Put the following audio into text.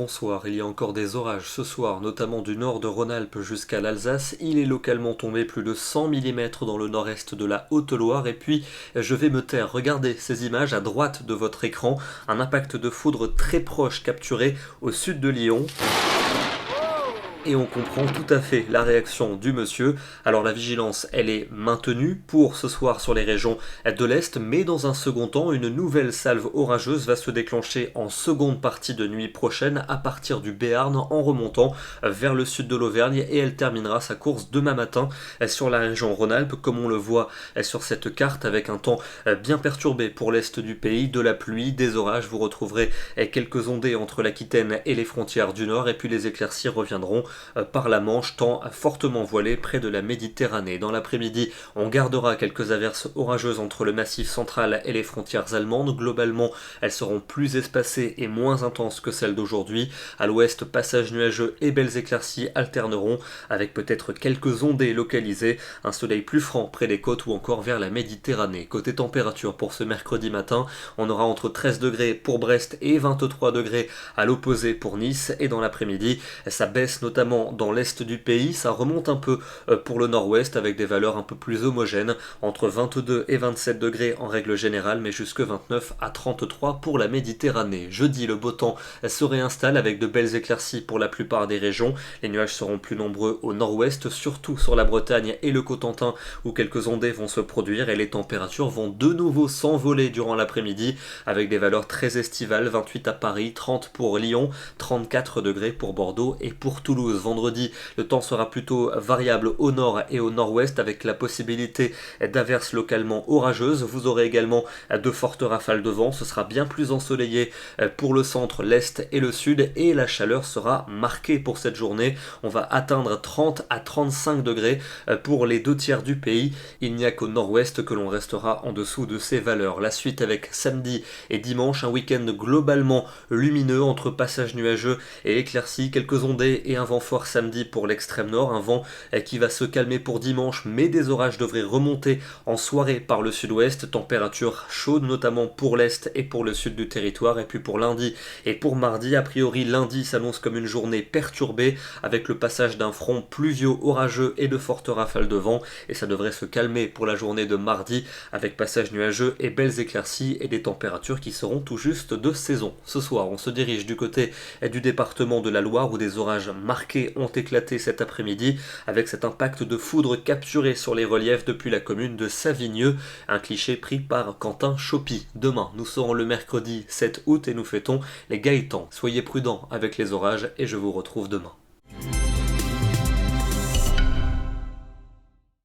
Bonsoir, il y a encore des orages ce soir, notamment du nord de Rhône-Alpes jusqu'à l'Alsace. Il est localement tombé plus de 100 mm dans le nord-est de la Haute-Loire. Et puis, je vais me taire. Regardez ces images à droite de votre écran. Un impact de foudre très proche capturé au sud de Lyon. Et on comprend tout à fait la réaction du monsieur. Alors la vigilance, elle est maintenue pour ce soir sur les régions de l'Est, mais dans un second temps, une nouvelle salve orageuse va se déclencher en seconde partie de nuit prochaine à partir du Béarn en remontant vers le sud de l'Auvergne et elle terminera sa course demain matin sur la région Rhône-Alpes comme on le voit sur cette carte avec un temps bien perturbé pour l'Est du pays, de la pluie, des orages. Vous retrouverez quelques ondées entre l'Aquitaine et les frontières du Nord et puis les éclaircies reviendront par la Manche, temps fortement voilé près de la Méditerranée. Dans l'après-midi, on gardera quelques averses orageuses entre le massif central et les frontières allemandes. Globalement, elles seront plus espacées et moins intenses que celles d'aujourd'hui. À l'ouest, passage nuageux et belles éclaircies alterneront avec peut-être quelques ondées localisées, un soleil plus franc près des côtes ou encore vers la Méditerranée. Côté température pour ce mercredi matin, on aura entre 13 degrés pour Brest et 23 degrés à l'opposé pour Nice et dans l'après-midi, ça baisse notamment dans l'est du pays, ça remonte un peu pour le nord-ouest avec des valeurs un peu plus homogènes, entre 22 et 27 degrés en règle générale, mais jusque 29 à 33 pour la Méditerranée. Jeudi, le beau temps se réinstalle avec de belles éclaircies pour la plupart des régions. Les nuages seront plus nombreux au nord-ouest, surtout sur la Bretagne et le Cotentin où quelques ondées vont se produire et les températures vont de nouveau s'envoler durant l'après-midi avec des valeurs très estivales, 28 à Paris, 30 pour Lyon, 34 degrés pour Bordeaux et pour Toulouse. Vendredi, le temps sera plutôt variable au nord et au nord-ouest avec la possibilité d'averses localement orageuses. Vous aurez également de fortes rafales de vent. Ce sera bien plus ensoleillé pour le centre, l'est et le sud et la chaleur sera marquée pour cette journée. On va atteindre 30 à 35 degrés pour les deux tiers du pays. Il n'y a qu'au nord-ouest que l'on restera en dessous de ces valeurs. La suite avec samedi et dimanche, un week-end globalement lumineux entre passages nuageux et éclaircies, quelques ondées et un vent fort samedi pour l'extrême nord, un vent qui va se calmer pour dimanche, mais des orages devraient remonter en soirée par le sud-ouest, température chaude notamment pour l'est et pour le sud du territoire, et puis pour lundi et pour mardi, a priori lundi s'annonce comme une journée perturbée avec le passage d'un front pluvieux orageux et de fortes rafales de vent, et ça devrait se calmer pour la journée de mardi avec passage nuageux et belles éclaircies et des températures qui seront tout juste de saison. Ce soir, on se dirige du côté du département de la Loire où des orages marqués ont éclaté cet après-midi avec cet impact de foudre capturé sur les reliefs depuis la commune de Savigneux, un cliché pris par Quentin Choppy. Demain, nous serons le mercredi 7 août et nous fêtons les Gaëtans. Soyez prudents avec les orages et je vous retrouve demain.